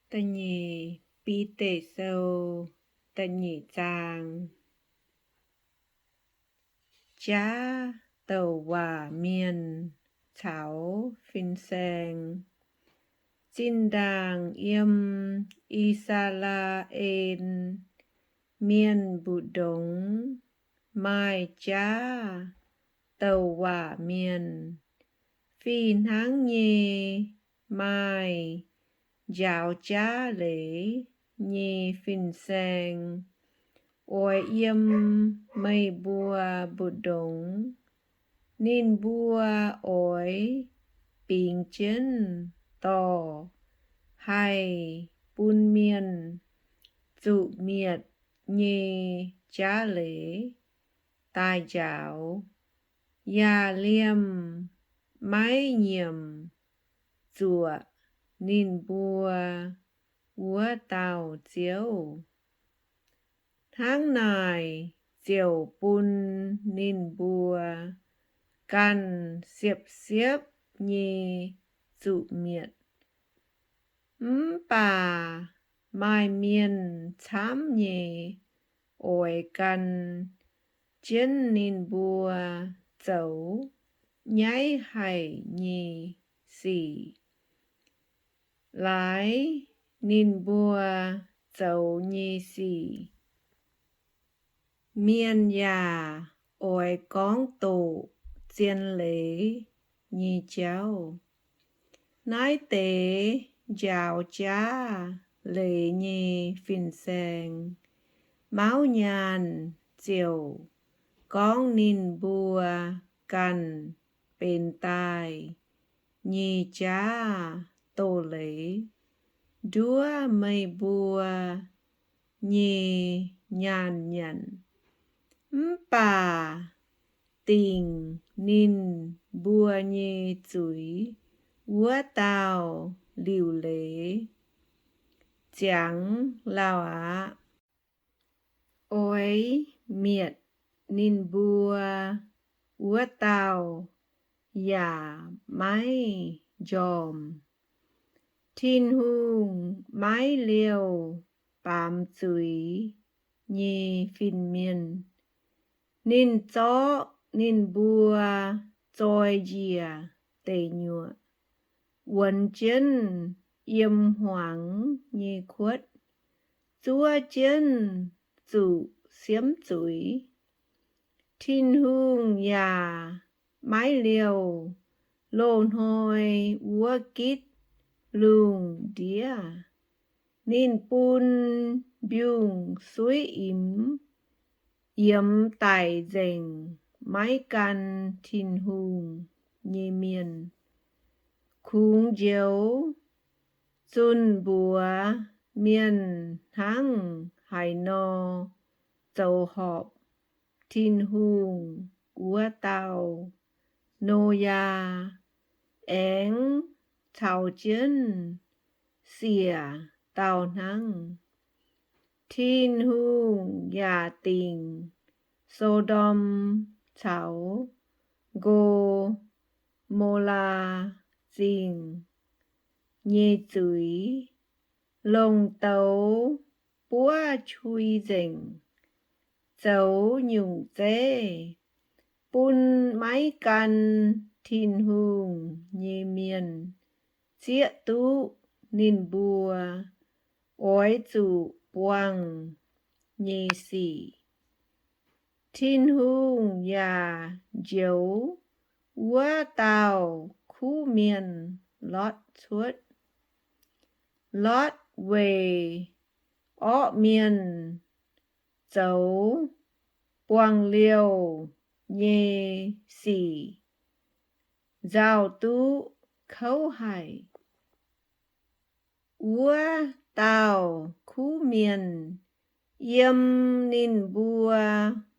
Tà nhì bi tê sâu, tà nhì chàng. Chá tàu hòa miền, cháo phinh seng. Chinh đàng yêm y sa la en, miền bù đống, mai chá tàu hòa miền. Phi nắng nhê, mai, giáo chá lễ, nhê phinh seng. Ôi yêm mây bùa bù đống, nín bùa ôi bình chân tò, hay bùn miên, dụ miệt nhê chá lễ, tai giáo, ya liêm, mái nhiệm, rùa, nín bùa, úa tàu chiếu. Tháng nài, diều bùn nín bùa, căn xiếp nhê dụ miệt. Bà mai miên chám nhê, ôi căn chiến nín bùa dấu, nháy hay nhê xì. Lái nín bùa dấu nhê xì. Miên già ôi con tổ chiên lễ nhì cháu. Nói tế giáo chá lễ nhì phìn seng. Máu nhàn chiều con nín bùa căn bên tai. Nhì chá tổ lễ đúa mây bùa nhì nhàn nhận. Bà tình nín bùa nhê chúi, úa tàu liều lễ. Chẳng lao á. Ôi miệt nín bùa, úa tàu, ya máy dòm. Thiên hùng máy liều, bám chúi, nhê phìn miên. Nín chó, nín bùa, choi dìa, tê nhua. Quần chân, yêm hoảng, nhê khuất. Chúa chân, dụ, xiếm chúi. Thiên hương ya, mái liều, lôn hôi, úa kít, lùng đĩa. Nín bùn, biung, suối im. Yếm tài dành, mái căn thiên hùng, nhê miên. Khung dấu, chun bùa, miên hăng, hải nò, dầu họp, thiên hùng, úa tàu, nô ya, én, thảo chân, xìa, tàu năng. Thiên hùng ya tình, Sodom cháu, Gô, Mô la, dình, nhê chúi, lồng tấu, búa chui dình, dấu nhung dê, bùn máy căn, thiên hùng, nhê miên, chĩa tú, nín bùa, ôi chủ buông, nhê xì. Thiên hùng ya dấu, úa tàu, khu miền, lót suốt. Lót về, ọ miền, dấu, buông liều, nhê xì. Giao tú, khấu hải. Úa tàu, khu miền, yêm nín bùa,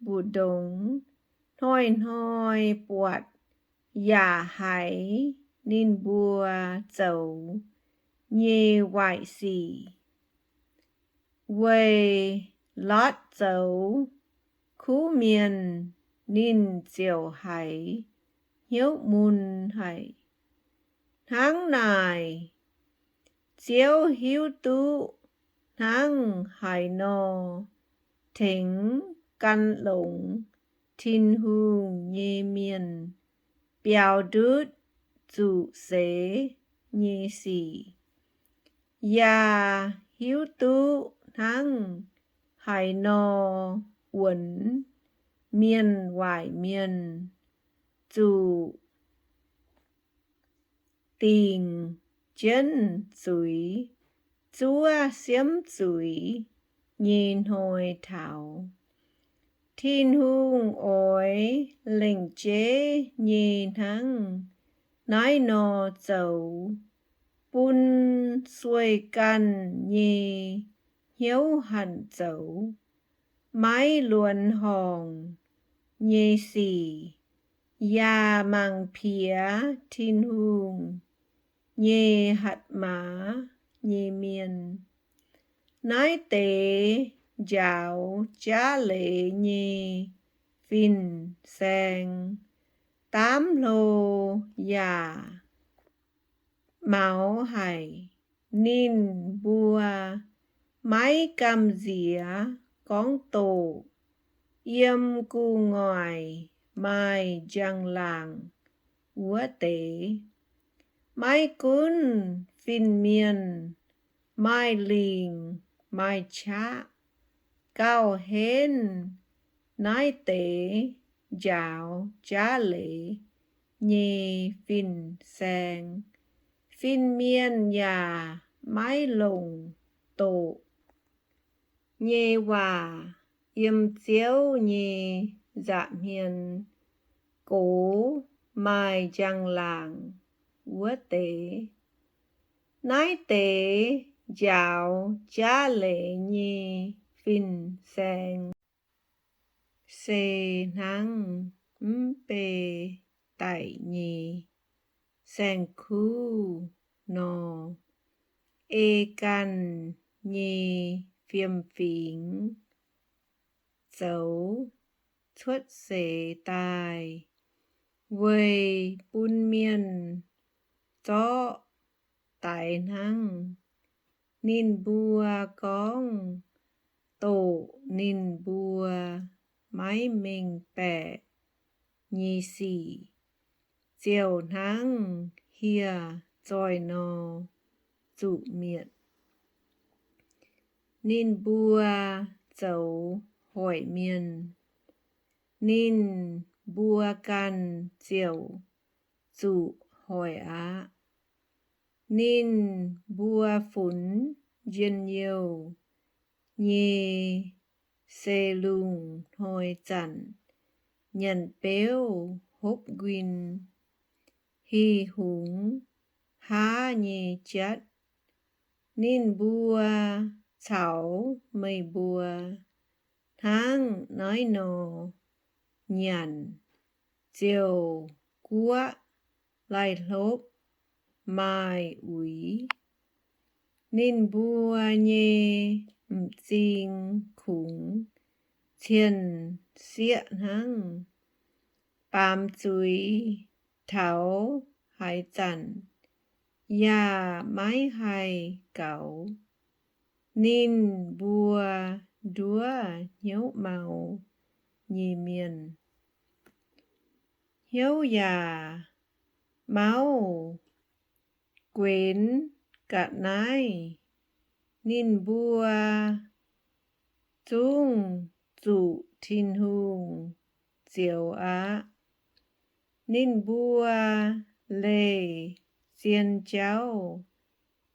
bù đống, hoi bọt, ya hải, nín bùa, dấu, nhê hoại xì. Quê, lót dấu, khu miền, nín diều hải, hiếu mùn hải. Tháng nài, chiếu hiếu tu năng hải nò thính căn lũng thiên hương nhê miền biểu đứt dụ xế nhê xỉ ya hiếu tu năng hải nò uẩn miền hoài miền dụ tình chân chuối chúa xiêm chuối nhìn hồi thảo thiên hương ối lệnh chế nhìn hăng nói nò dầu bún xuôi căn nhì hiếu hẳn dầu mái luồn hồng nhì xỉ ya mang phía thiên hương nhì hạt má nhì miền nói tế giáo cha lệ nhì vinh sen tám lô ya máu hải nín bùa máy cam dĩa con tổ yêm cu ngoài mai giang làng úa tế mai cún phìn miền mai lình mai chá cao hên nói tế giáo chá lễ nhì phìn sen phìn miền nhà mái lồng tổ nhê hòa yếm chiếu nhê dạ miền cố mai giang làng úa tế nói tế giáo chá lễ nhì phìn sen xê năng bê tại nhì sen khu nò ê căn nhì phiêm phính dấu xuất xế tài vây bún miên chó tại năng nín bùa con tổ nín bùa máy mình bẻ nhì xỉ chiều năng hìa tròi nò dụ miệng nín bùa dấu hỏi miền nín bùa căn chiều dụ hỏi á nín bùa phún duyên nhiều nhì xê lùng hồi chặn nhận béo hốp quyên hì húng há nhì chất nín bùa cháu mây bùa tháng nói nò nhận chiều cua lại lốp mai úy nín bùa nhê xin khủng thiên xịa hăng bám chuối thảo hải chặn ya mái hai cẩu nín bùa đúa hiếu màu nhì miền hiếu già máu quyến cả nái nín bùa chung dụ thiên hương diệu á nín bùa lê xiên cháu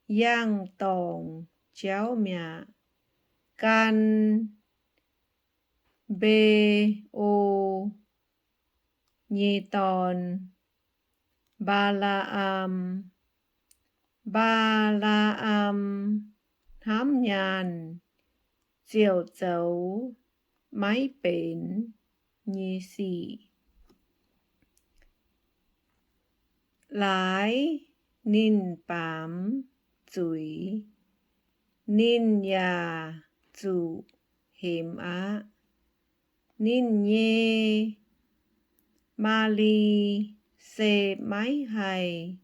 giang tòng cháu mẹ can bê ô nhì tòn ba la am hám nhàn diệu dấu máy bến nhì xỉ lái nín bám chuối nín ya dụ hiểm á nín nhê ma ly xê máy hay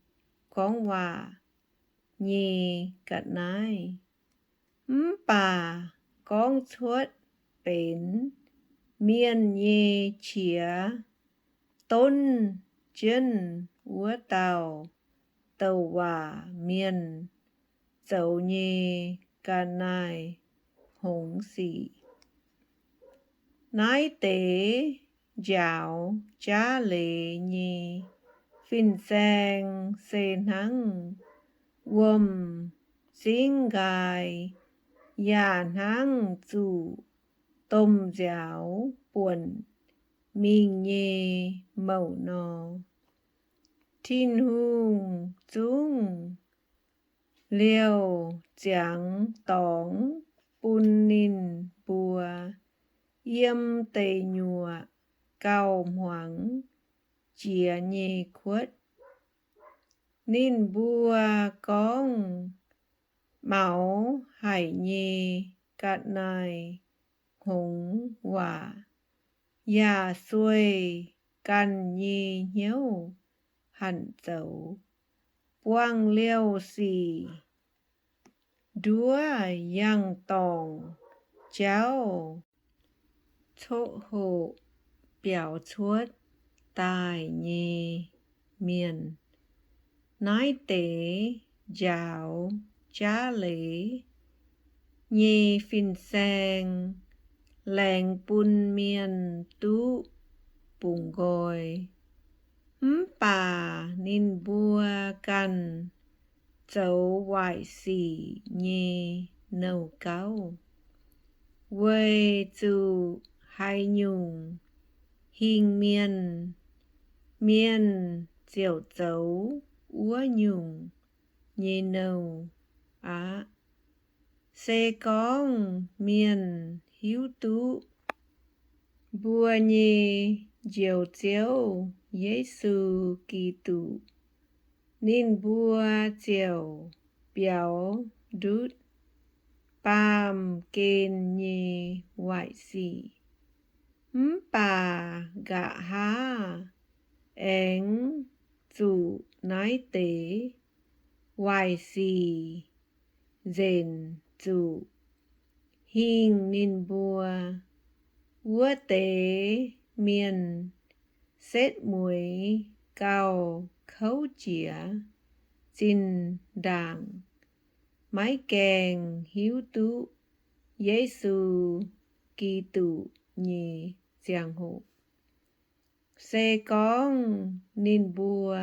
con hòa nhì cả nai bà con suốt bến miền nhì chía tôn chân úa tàu tàu hòa miền dấu nhì cả nai hồng sĩ nái tế giáo cha lệ nhì phìn sang sen hăng Wom xin gai yàn hang chủ tôm giáo buồn mình nhê màu nò thiên hùng chung liều chẳng tóng bùn nín bùa yêm tây nhùa cao hoáng chia nhê khuất nín bùa con máu hải nhê cạn nai hùng hỏa ya xuôi căn nhê nhiêu hẳn dấu quang liêu xì đúa yang tòng cháu thộ hộ biểu chuốt tài nhê miền nói tế giáo cha lễ nhê phìn sang làng bùn miền tú bùng gòi bà nín bùa căn dấu hoài xỉ nhê nâu cao quê chủ hai nhung hình miền diệu dấu úa nhung nhê nâu á xe con miền hiếu tú bùa nhê diệu diệu Giê-xu Kitô nín bùa diệu biểu đút bàm kên nhê hoại xỉ bà gạ ha én chủ nói tế hoài xỉ dền chủ hình nín bùa úa tế miền xét muối cao khấu chĩa xin đảng mái kèng hiếu tú Giê-xu Kitô nhì giang hộ xe con nín bùa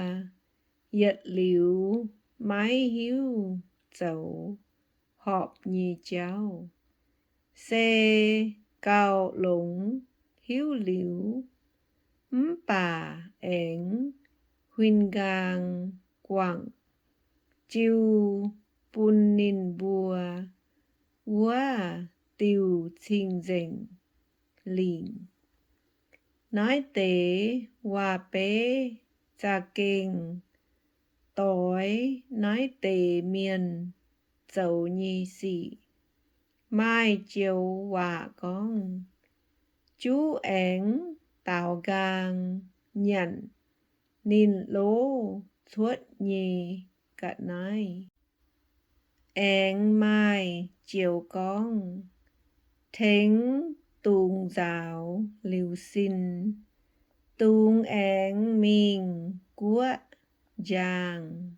yết liễu mái hiếu dấu họp nhì cháu xe cao lũng hiếu liễu bà én huynh gang quảng chiêu bùn nín bùa úa tiêu trình dành lìn nói tế hòa bế cha kinh tối nói tế miền dấu nhi sĩ mai chiều hòa con chú én tào gang nhận nín lố suốt nhì cả nai én mai chiều con thính tung giáo liu xin tung én mình của giang